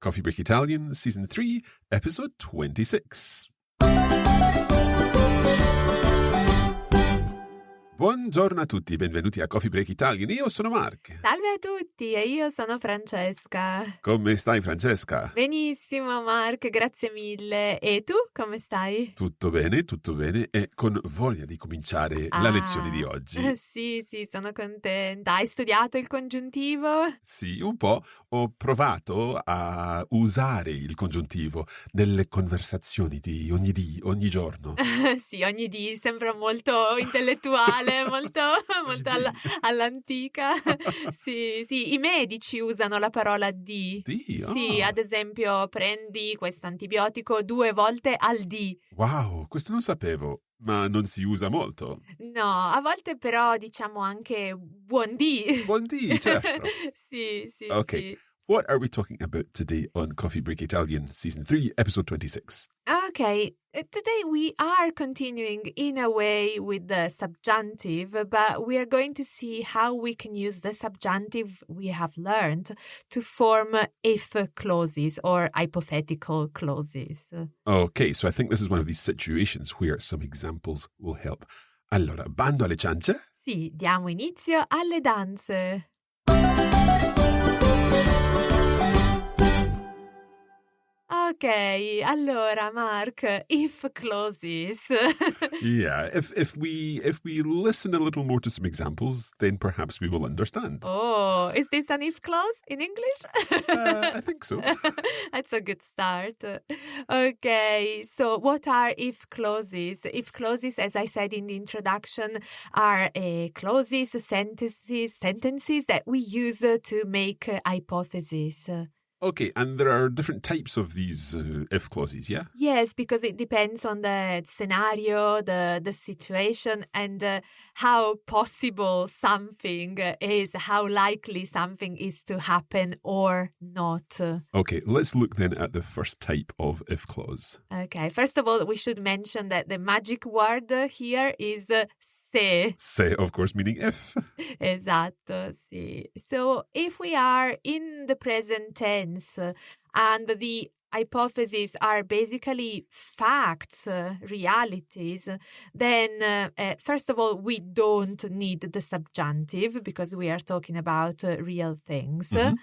Coffee Break Italian, Season 3, Episode 26. Buongiorno a tutti, benvenuti a Coffee Break Italian. Io sono Mark. Salve a tutti, e io sono Francesca. Come stai, Francesca? Benissimo, Mark, grazie mille. E tu, come stai? Tutto bene e con voglia di cominciare la lezione di oggi. Sì, sono contenta. Hai studiato il congiuntivo? Sì, un po'. Ho provato a usare il congiuntivo nelle conversazioni di ogni giorno. Sì, ogni dì sembra molto intellettuale, molto all'antica. Sì, i medici usano la parola di. Sì, ad esempio, prendi questo antibiotico 2 volte al dì. Wow, questo non sapevo, ma non si usa molto. No, a volte però diciamo anche buon dì. Buon dì, certo. Sì. Okay. What are we talking about today on Coffee Break Italian, Season 3, Episode 26? Okay, today we are continuing in a way with the subjunctive, but we are going to see how we can use the subjunctive we have learned to form if clauses or hypothetical clauses. Okay, so I think this is one of these situations where some examples will help. Allora, bando alle ciance? Sì, diamo inizio alle danze. Ok, allora Mark, if clauses. Yeah, if we listen a little more to some examples, then perhaps we will understand. Oh, is this an if clause in English? I think so. That's a good start. Okay, so what are if clauses? If clauses, as I said in the introduction, are clauses, sentences that we use to make hypotheses. Okay, and there are different types of these if clauses, yeah? Yes, because it depends on the scenario, the situation, and how possible something is, how likely something is to happen or not. Okay, let's look then at the first type of if clause. Okay, first of all, we should mention that the magic word here is se. Se, of course, meaning if. Esatto, sì. So if we are in the present tense and the hypotheses are basically facts, realities, then first of all, we don't need the subjunctive because we are talking about real things. Mm-hmm.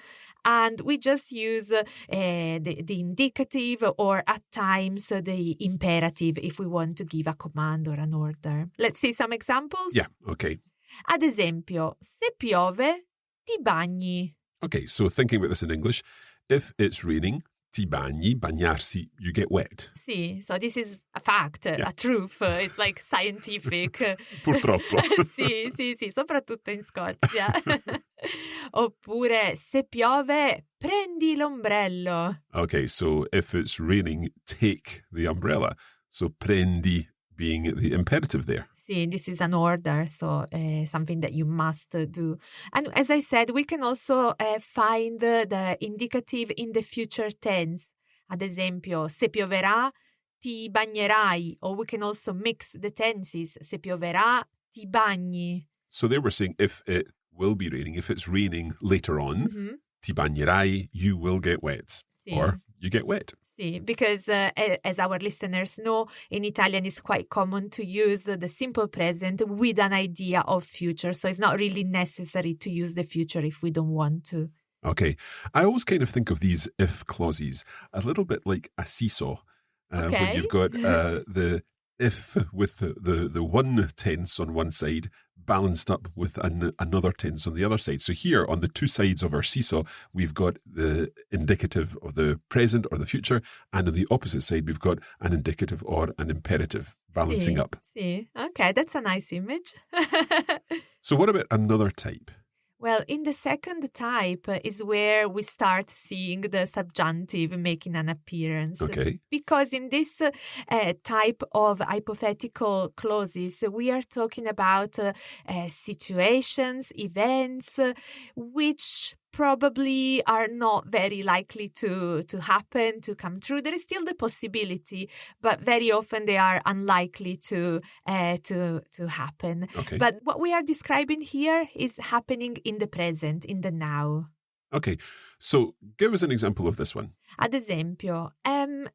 And we just use the indicative or at times the imperative if we want to give a command or an order. Let's see some examples? Yeah, okay. Ad esempio, se piove, ti bagni. Okay, so thinking about this in English, if it's raining, ti bagni, bagnarsi, you get wet. Sì, so this is a fact, a truth, it's like scientific. Purtroppo. Sì, soprattutto in Scozia. Oppure, se piove, prendi l'ombrello. Okay, so if it's raining, take the umbrella. So prendi being the imperative there. Sì, this is an order, so something that you must do. And as I said, we can also find the indicative in the future tense. Ad esempio, se pioverà, ti bagnerai. Or we can also mix the tenses. Se pioverà, ti bagni. So they were saying if it will be raining, if it's raining later on, mm-hmm. ti bagnerai, you will get wet. Sì. Or you get wet. Sì, because as our listeners know, in Italian it's quite common to use the simple present with an idea of future. So it's not really necessary to use the future if we don't want to. Okay. I always kind of think of these if clauses a little bit like a seesaw. When you've got the if with the one tense on one side balanced up with another tense on the other side. So here on the two sides of our seesaw, we've got the indicative of the present or the future, and on the opposite side, we've got an indicative or an imperative balancing up. Sí. Okay, that's a nice image. So what about another type? Well, in the second type is where we start seeing the subjunctive making an appearance. Okay. Because in this type of hypothetical clauses, we are talking about situations, events, which probably are not very likely to happen, to come true. There is still the possibility, but very often they are unlikely to happen. Okay. But what we are describing here is happening in the present, in the now. Okay, so give us an example of this one. Ad esempio,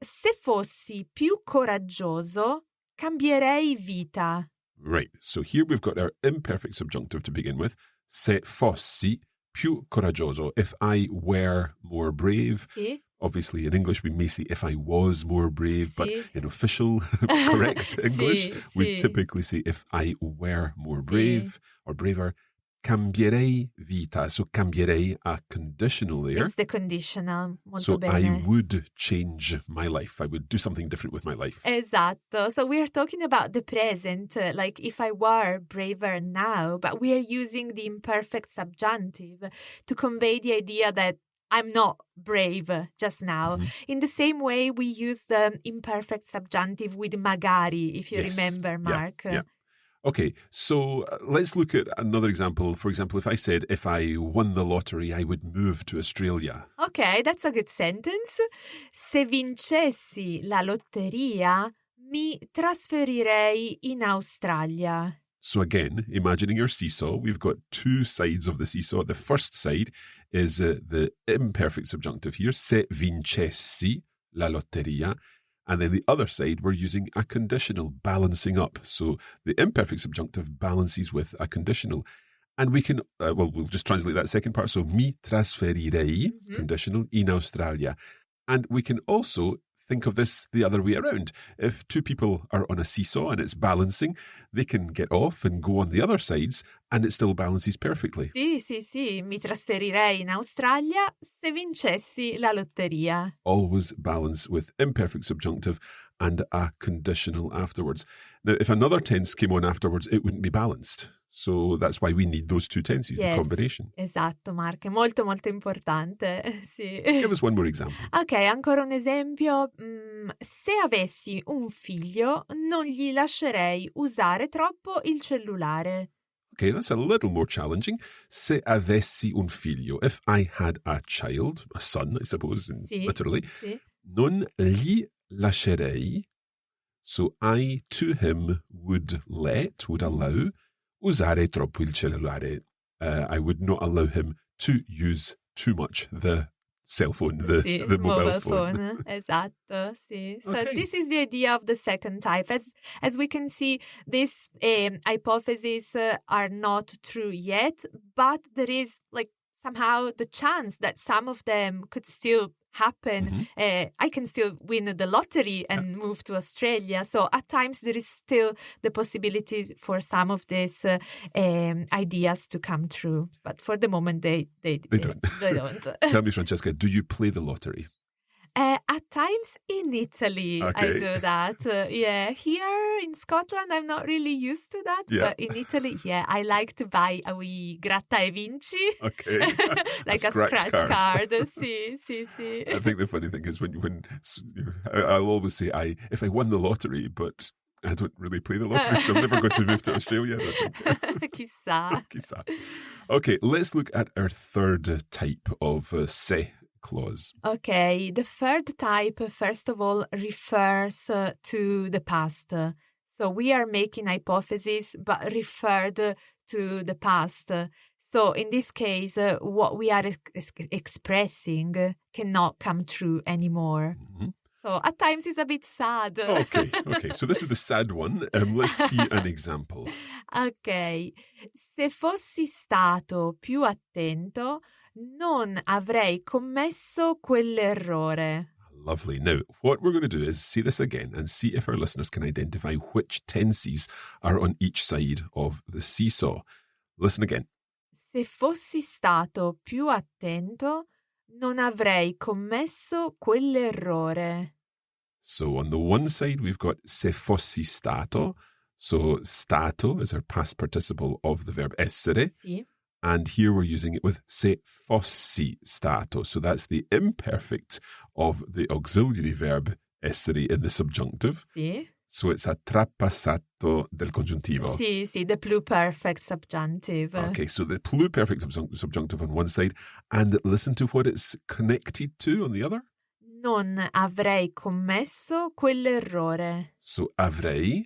se fossi più coraggioso, cambierei vita. Right, so here we've got our imperfect subjunctive to begin with. Se fossi più coraggioso. If I were more brave. Sì. Obviously, in English, we may say if I was more brave, Sì. but in official, correct English, Sì, we sì. typically say if I were more brave or braver. Cambierei vita. So cambierei, a conditional there. It's the conditional, molto so bene. I would change my life. I would do something different with my life. Esatto. So we are talking about the present, like if I were braver now, but we are using the imperfect subjunctive to convey the idea that I'm not brave just now. Mm-hmm. In the same way, we use the imperfect subjunctive with magari, if you remember, Mark. Yeah. Okay, so let's look at another example. For example, if I said, if I won the lottery, I would move to Australia. Okay, that's a good sentence. Se vincessi la lotteria, mi trasferirei in Australia. So again, imagining your seesaw, we've got two sides of the seesaw. The first side is the imperfect subjunctive here, se vincessi la lotteria. And then the other side, we're using a conditional, balancing up. So the imperfect subjunctive balances with a conditional. And we can, we'll just translate that second part. So mi trasferirei, conditional, in Australia. And we can also think of this the other way around. If two people are on a seesaw and it's balancing, they can get off and go on the other sides and it still balances perfectly. Sì. Mi trasferirei in Australia se vincessi la lotteria. Always balance with imperfect subjunctive and a conditional afterwards. Now, if another tense came on afterwards, it wouldn't be balanced. So that's why we need those two tenses, the combination. Esatto, Mark, è molto molto importante. Sì. Give us one more example. Ok, ancora un esempio. Se avessi un figlio, non gli lascerei usare troppo il cellulare. Okay, that's a little more challenging. Se avessi un figlio. If I had a child, a son, I suppose, literally. Sì. Non gli lascerei. So I to him would allow, usare troppo il cellulare. I would not allow him to use too much the cell phone, the mobile phone. Esatto, sì. So Okay. this is the idea of the second type. As we can see, these hypotheses are not true yet, but there is like somehow the chance that some of them could still happen. I can still win the lottery and move to Australia. So at times there is still the possibility for some of these ideas to come true. But for the moment, they don't. They don't. Tell me, Francesca, do you play the lottery? At times in Italy, I do that. Here in Scotland, I'm not really used to that. Yeah. But in Italy, I like to buy a wee gratta e vinci. Okay. Like a scratch card. Sì. I think the funny thing is when I'll always say if I won the lottery, but I don't really play the lottery, so I'm never going to move to Australia. Chissà. Chissà. Okay, let's look at our third type of se clause. Okay, the third type, first of all, refers to the past. So we are making hypotheses, but referred to the past. So in this case, what we are expressing cannot come true anymore. Mm-hmm. So at times it's a bit sad. Okay. So this is the sad one. Let's see an example. Ok. Se fossi stato più attento, non avrei commesso quell'errore. Lovely. Now, what we're going to do is see this again and see if our listeners can identify which tenses are on each side of the seesaw. Listen again. Se fossi stato più attento, non avrei commesso quell'errore. So on the one side, we've got se fossi stato. So stato is our past participle of the verb essere. Sì. And here we're using it with se fossi stato. So that's the imperfect of the auxiliary verb essere in the subjunctive. Sì. So it's a trapassato del congiuntivo. Sì, the pluperfect subjunctive. Okay, so the pluperfect subjunctive on one side, and listen to what it's connected to on the other. Non avrei commesso quell'errore. So avrei,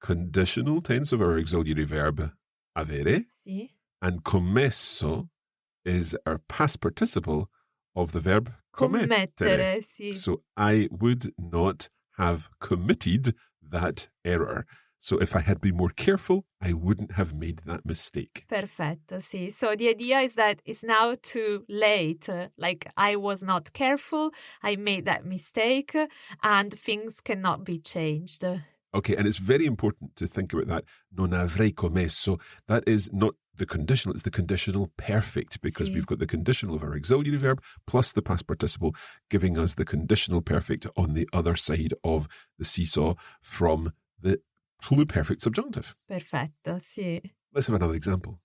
conditional tense of our auxiliary verb avere. Sì. And commesso, is our past participle of the verb commettere. Sì. So I would not have committed that error. So if I had been more careful, I wouldn't have made that mistake. Perfetto, sì. So the idea is that it's now too late. Like I was not careful, I made that mistake, and things cannot be changed. Okay, and it's very important to think about that. Non avrei commesso. That is not the conditional, it's the conditional perfect, because Sì. we've got the conditional of our auxiliary verb plus the past participle, giving us the conditional perfect on the other side of the seesaw from the pluperfect subjunctive. Perfetto, sì. Let's have another example.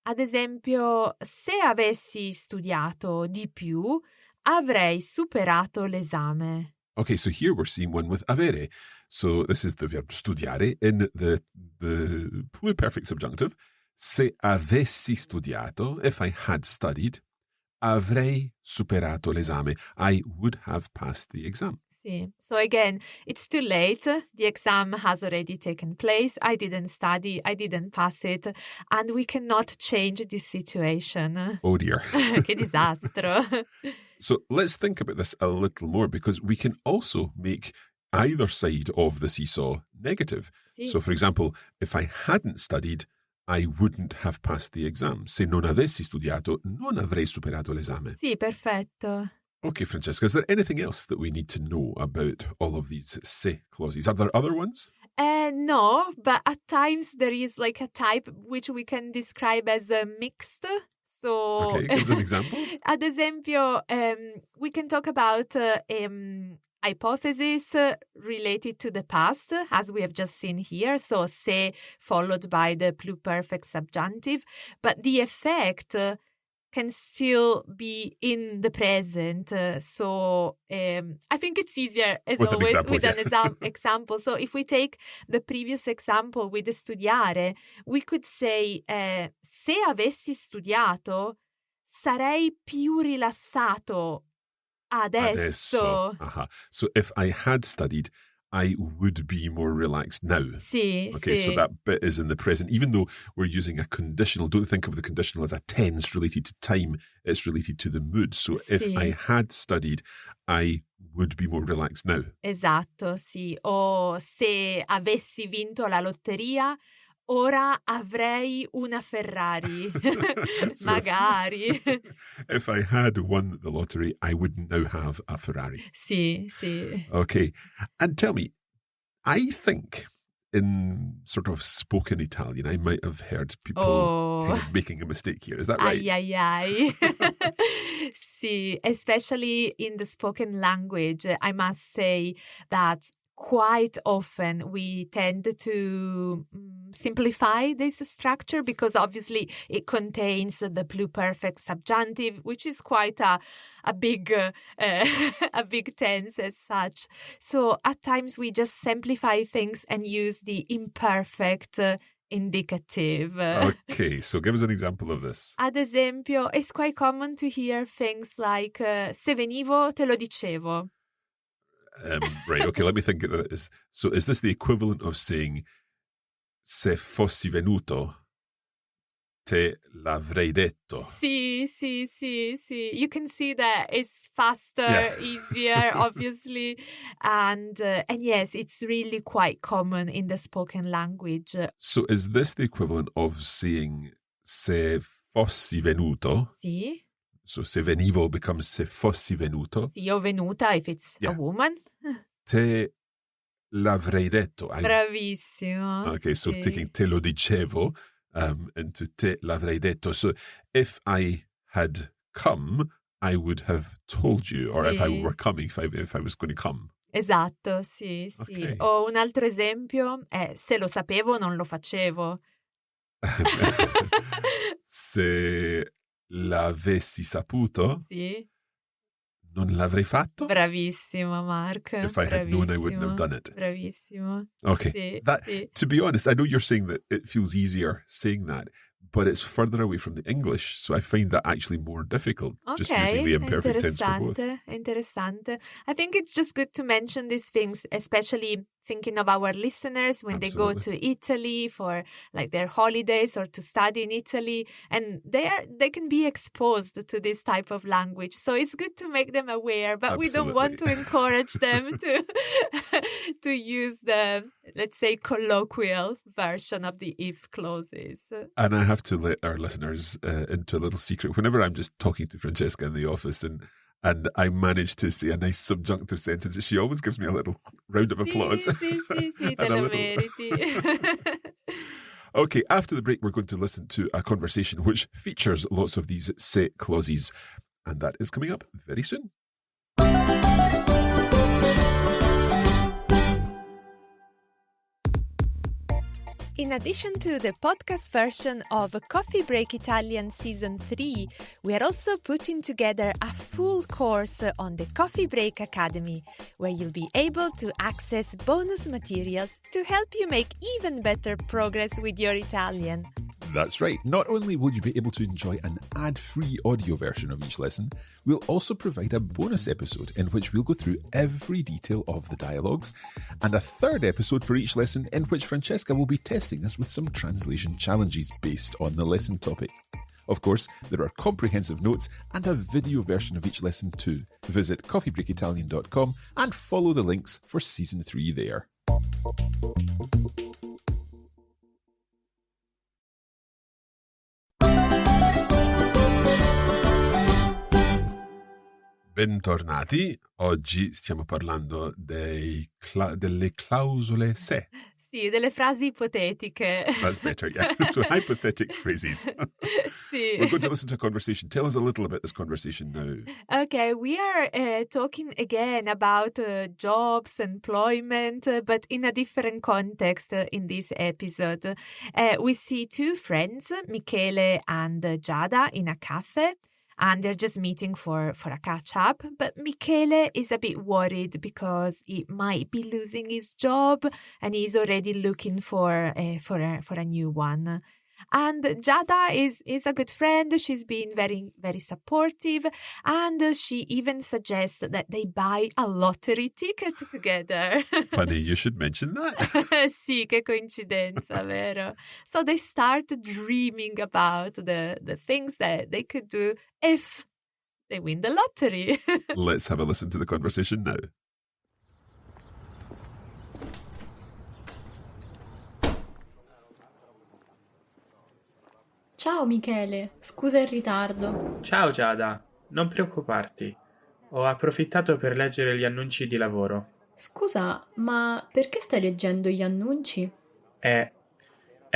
Ad esempio, se avessi studiato di più, avrei superato l'esame. Okay, so here we're seeing one with avere. So this is the verb studiare in the pluperfect subjunctive. Se avessi studiato, if I had studied, avrei superato l'esame. I would have passed the exam. Sì. So again, it's too late. The exam has already taken place. I didn't study. I didn't pass it. And we cannot change this situation. Oh dear. Che disastro. So let's think about this a little more, because we can also make either side of the seesaw negative. Sì. So for example, if I hadn't studied, I wouldn't have passed the exam. Se non avessi studiato, non avrei superato l'esame. Sì, perfetto. Okay, Francesca, is there anything else that we need to know about all of these se clauses? Are there other ones? No, but at times there is like a type which we can describe as a mixed. So, Okay, give us an example. Ad esempio, we can talk about hypothesis related to the past, as we have just seen here. So, se followed by the pluperfect subjunctive, but the effect can still be in the present. So I think it's easier, as with always, an example, with an example. So if we take the previous example with the studiare, we could say, se avessi studiato, sarei più rilassato adesso. Uh-huh. So if I had studied, I would be more relaxed now. Sì, okay, sì. So that bit is in the present. Even though we're using a conditional, don't think of the conditional as a tense related to time. It's related to the mood. So if Sì. I had studied, I would be more relaxed now. Esatto, sì. O se avessi vinto la lotteria, ora avrei una Ferrari. So Magari. If I had won the lottery, I would now have a Ferrari. Sì, sì. Okay. And tell me, I think in sort of spoken Italian, I might have heard people kind of making a mistake here. Is that right? Ai, ai, ai. Sì, especially in the spoken language, I must say that quite often we tend to simplify this structure because obviously it contains the pluperfect subjunctive, which is quite a big a big tense as such. So at times we just simplify things and use the imperfect indicative. Okay, so give us an example of this. Ad esempio, it's quite common to hear things like se venivo te lo dicevo. Right, okay, let me think of this. So is this the equivalent of saying se fossi venuto te l'avrei detto? Sì. You can see that it's faster, easier, obviously. And yes, it's really quite common in the spoken language. So is this the equivalent of saying se fossi venuto? Sì. So se venivo becomes se fossi venuto. Sì, o venuta if it's a woman. Te l'avrei detto. Bravissimo. Okay, so taking te lo dicevo into te l'avrei detto. So if I had come, I would have told you, or if I were coming, if I was going to come. Esatto, sì. Okay. O un altro esempio è se lo sapevo non lo facevo. Se l'avessi saputo, sì, non l'avrei fatto. Bravissimo, Mark. If I had known, I wouldn't have done it. Bravissimo. Okay. Sì. To be honest, I know you're saying that it feels easier saying that, but it's further away from the English, so I find that actually more difficult, just using the imperfect tense for both. Interessante. I think it's just good to mention these things, especially thinking of our listeners when Absolutely. they go to Italy for like their holidays or to study in Italy, and they can be exposed to this type of language. So it's good to make them aware, but Absolutely. we don't want to encourage them to to use the, let's say, colloquial version of the if clauses. And I have to let our listeners into a little secret. Whenever I'm just talking to Francesca in the office and I manage to say a nice subjunctive sentence, she always gives me a little round of applause. Sì, te lo meriti. Okay, after the break, we're going to listen to a conversation which features lots of these se clauses. And that is coming up very soon. In addition to the podcast version of Coffee Break Italian Season 3, we are also putting together a full course on the Coffee Break Academy, where you'll be able to access bonus materials to help you make even better progress with your Italian. That's right. Not only will you be able to enjoy an ad-free audio version of each lesson, we'll also provide a bonus episode in which we'll go through every detail of the dialogues, and a third episode for each lesson in which Francesca will be testing us with some translation challenges based on the lesson topic. Of course, there are comprehensive notes and a video version of each lesson too. Visit coffeebreakitalian.com and follow the links for Season 3 there. Bentornati, oggi stiamo parlando delle clausole se. Sì, delle frasi ipotetiche. That's better, yeah. So hypothetical phrases. Sì. We're going to listen to a conversation. Tell us a little about this conversation now. Okay, we are talking again about jobs, employment, but in a different context in this episode. We see two friends, Michele and Giada, in a cafe. And they're just meeting for a catch-up. But Michele is a bit worried because he might be losing his job and he's already looking for a new one. And Giada is a good friend. She's been very, very supportive. And she even suggests that they buy a lottery ticket together. Funny, you should mention that. Sì, che coincidenza, vero? So they start dreaming about the things that they could do if they win the lottery. Let's have a listen to the conversation now. Ciao Michele, scusa il ritardo. Ciao Giada, non preoccuparti. Ho approfittato per leggere gli annunci di lavoro. Scusa, ma perché stai leggendo gli annunci? È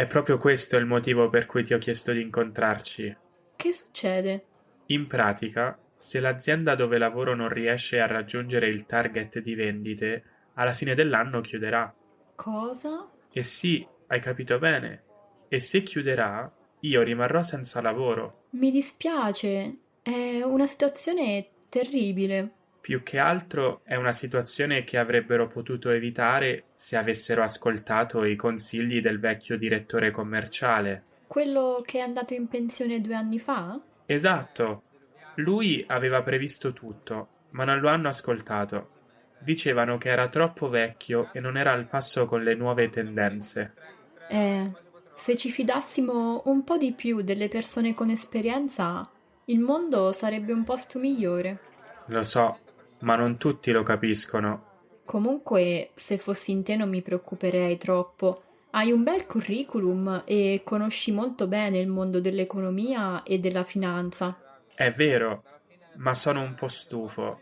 proprio questo il motivo per cui ti ho chiesto di incontrarci. Che succede? In pratica, se l'azienda dove lavoro non riesce a raggiungere il target di vendite, alla fine dell'anno chiuderà. Cosa? E sì, hai capito bene. E se chiuderà, io rimarrò senza lavoro. Mi dispiace, è una situazione terribile. Più che altro è una situazione che avrebbero potuto evitare se avessero ascoltato i consigli del vecchio direttore commerciale. Quello che è andato in pensione 2 anni fa? Esatto. Lui aveva previsto tutto, ma non lo hanno ascoltato. Dicevano che era troppo vecchio e non era al passo con le nuove tendenze. Se ci fidassimo un po' di più delle persone con esperienza, il mondo sarebbe un posto migliore. Lo so, ma non tutti lo capiscono. Comunque, se fossi in te non mi preoccuperei troppo. Hai un bel curriculum e conosci molto bene il mondo dell'economia e della finanza. È vero, ma sono un po' stufo.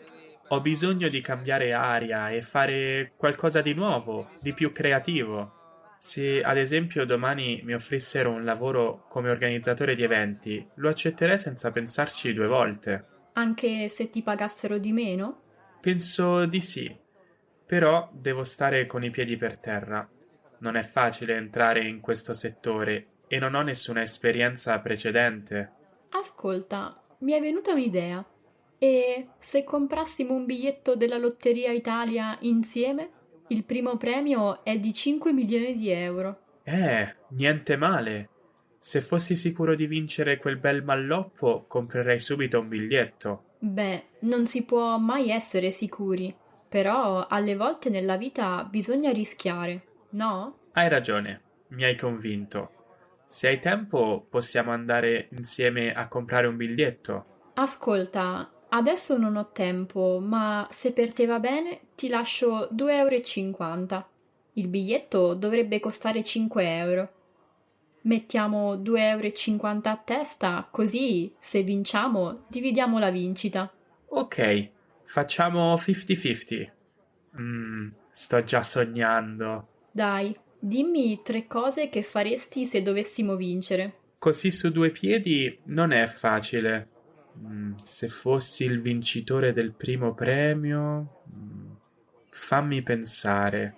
Ho bisogno di cambiare aria e fare qualcosa di nuovo, di più creativo. Se ad esempio domani mi offrissero un lavoro come organizzatore di eventi, lo accetterei senza pensarci 2 volte. Anche se ti pagassero di meno? Penso di sì, però devo stare con i piedi per terra. Non è facile entrare in questo settore e non ho nessuna esperienza precedente. Ascolta, mi è venuta un'idea. E se comprassimo un biglietto della Lotteria Italia insieme? Il primo premio è di 5 milioni di euro. Niente male. Se fossi sicuro di vincere quel bel malloppo, comprerei subito un biglietto. Beh, non si può mai essere sicuri. Però alle volte nella vita bisogna rischiare, no? Hai ragione, mi hai convinto. Se hai tempo, possiamo andare insieme a comprare un biglietto. Ascolta, adesso non ho tempo, ma se per te va bene ti lascio 2,50 euro. Il biglietto dovrebbe costare 5 euro. Mettiamo 2,50 euro a testa, così se vinciamo dividiamo la vincita. Ok, facciamo 50-50. Sto già sognando. Dai, dimmi 3 cose che faresti se dovessimo vincere. Così su due piedi non è facile. Se fossi il vincitore del primo premio, fammi pensare.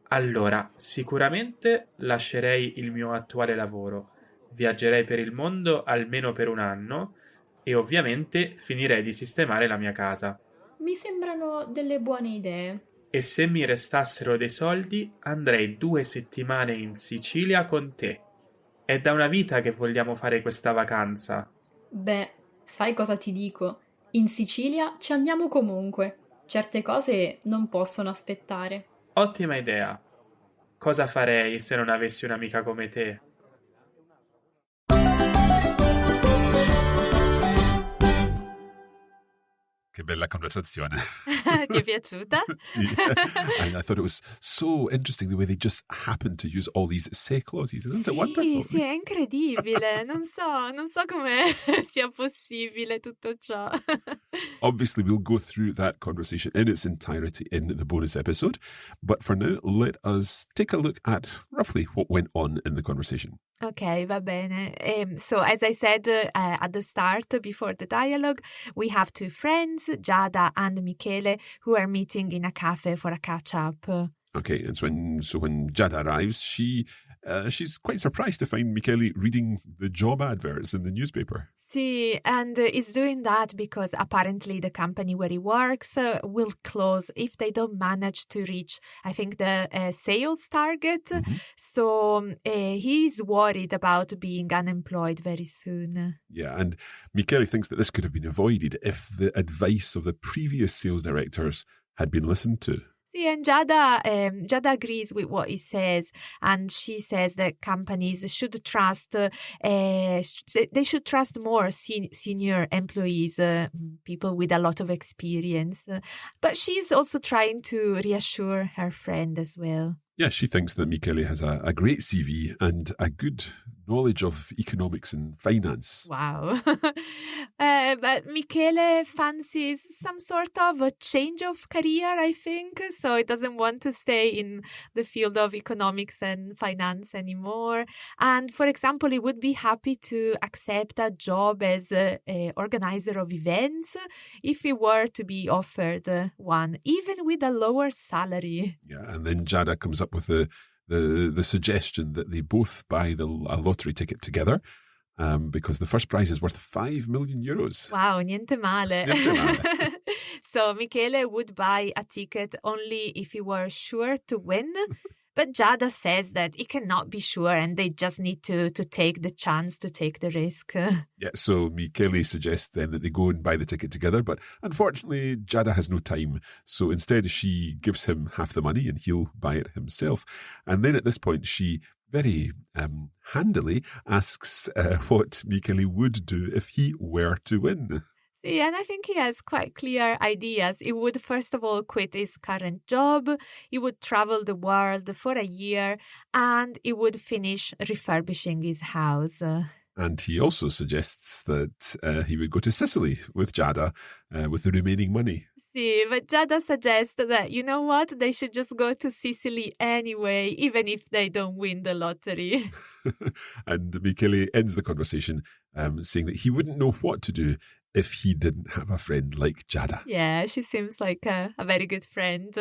Allora, sicuramente lascerei il mio attuale lavoro, viaggerei per il mondo almeno per un anno e ovviamente finirei di sistemare la mia casa. Mi sembrano delle buone idee. E se mi restassero dei soldi, andrei 2 settimane in Sicilia con te. È da una vita che vogliamo fare questa vacanza. Beh, sai cosa ti dico? In Sicilia ci andiamo comunque. Certe cose non possono aspettare. Ottima idea. Cosa farei se non avessi un'amica come te? Che bella conversazione. Ti è piaciuta? Sì. And I thought it was so interesting the way they just happened to use all these se clauses. Isn't it wonderful? Sì, è incredibile. Non so come sia possibile tutto ciò. Obviously, we'll go through that conversation in its entirety in the bonus episode. But for now, let us take a look at roughly what went on in the conversation. Okay, va bene. So as I said at the start, before the dialogue, we have two friends, Giada and Michele, who are meeting in a cafe for a catch-up. Okay, and so when Giada arrives, she's quite surprised to find Michele reading the job adverts in the newspaper. Sì, and he's doing that because apparently the company where he works will close if they don't manage to reach, I think, the sales target. Mm-hmm. So he's worried about being unemployed very soon. Yeah, and Michele thinks that this could have been avoided if the advice of the previous sales directors had been listened to. See, and Giada agrees with what he says, and she says that companies should trust, they should trust more senior employees, people with a lot of experience. But she's also trying to reassure her friend as well. Yeah, she thinks that Michele has a great CV and a good knowledge of economics and finance. Wow. But Michele fancies some sort of a change of career, I think. So he doesn't want to stay in the field of economics and finance anymore. And for example, he would be happy to accept a job as an organizer of events if he were to be offered one, even with a lower salary. Yeah, and then Giada comes up with the suggestion that they both buy a lottery ticket together because the first prize is worth 5 million euros. Wow, niente male. Niente male. So Michele would buy a ticket only if he were sure to win. But Giada says that he cannot be sure and they just need to take the chance to take the risk. Yeah, so Michele suggests then that they go and buy the ticket together, but unfortunately Giada has no time. So instead she gives him half the money and he'll buy it himself. And then at this point she very handily asks what Michele would do if he were to win. See, and I think he has quite clear ideas. He would, first of all, quit his current job. He would travel the world for a year and he would finish refurbishing his house. And he also suggests that he would go to Sicily with Giada with the remaining money. See, but Giada suggests that, you know what, they should just go to Sicily anyway, even if they don't win the lottery. And Michele ends the conversation saying that he wouldn't know what to do if he didn't have a friend like Giada. Yeah, she seems like a very good friend.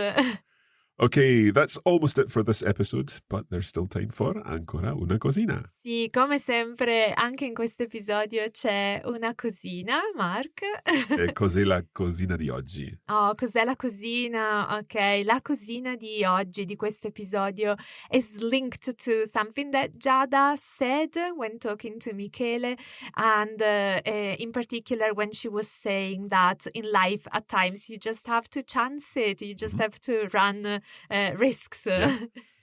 Ok, that's almost it for this episode, but there's still time for ancora una cosina. Sì, come sempre, anche in questo episodio c'è una cosina, Mark. E cos'è la cosina di oggi? Oh, cos'è la cosina? Ok, la cosina di oggi, di questo episodio, is linked to something that Giada said when talking to Michele, and in particular when she was saying that in life at times you just have to chance it, you just have to run risks. Yeah.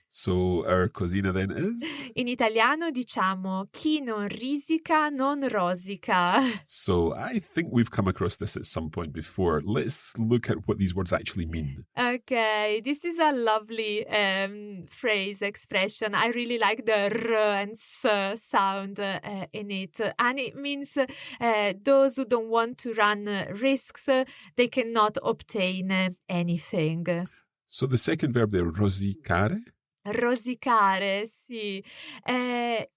So our cosina then is? In italiano diciamo chi non risica non rosica. So I think we've come across this at some point before. Let's look at what these words actually mean. Okay, this is a lovely phrase, expression. I really like the r and s sound in it. And it means those who don't want to run risks, they cannot obtain anything. So the second verb there, rosicare? Rosicare, sì.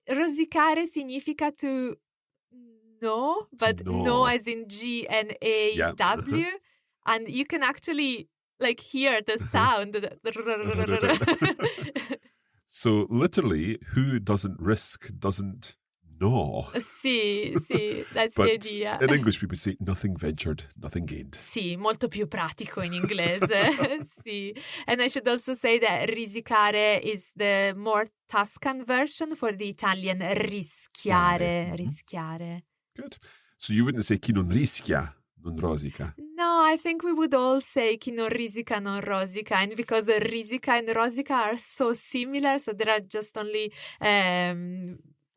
Rosicare significa to know, but know as in G-N-A-W. Yeah. And you can actually hear the sound. So literally, who doesn't risk doesn't know. Sì, that's but the idea. In English, we would say nothing ventured, nothing gained. Sì, molto più pratico in inglese. Sì. And I should also say that risicare is the more Tuscan version for the Italian rischiare. Right. Rischiare. Good. So you wouldn't say chi non rischia, non rosica. No, I think we would all say chi non risica non rosica, and because risica and rosica are so similar, so there are just only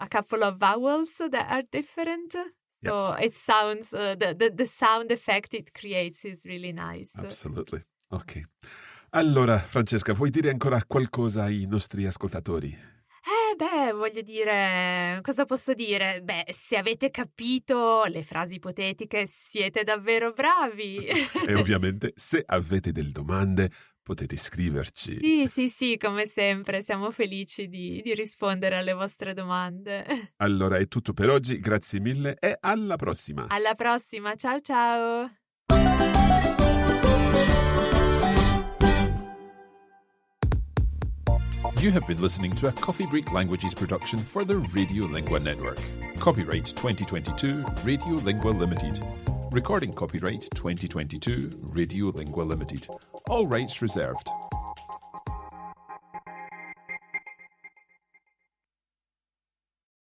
a couple of vowels that are different. So it sounds, the sound effect it creates is really nice. Absolutely. Ok. Allora, Francesca, vuoi dire ancora qualcosa ai nostri ascoltatori? Voglio dire, cosa posso dire? Se avete capito le frasi ipotetiche, siete davvero bravi. E ovviamente, se avete delle domande, potete scriverci. Sì, come sempre, siamo felici di rispondere alle vostre domande. Allora, è tutto per oggi, grazie mille e alla prossima. Alla prossima, ciao ciao. You have been listening to a Coffee Break Languages production for the Radio Lingua Network. Copyright 2022 Radio Lingua Limited. Recording copyright 2022 Radio Lingua Limited. All rights reserved.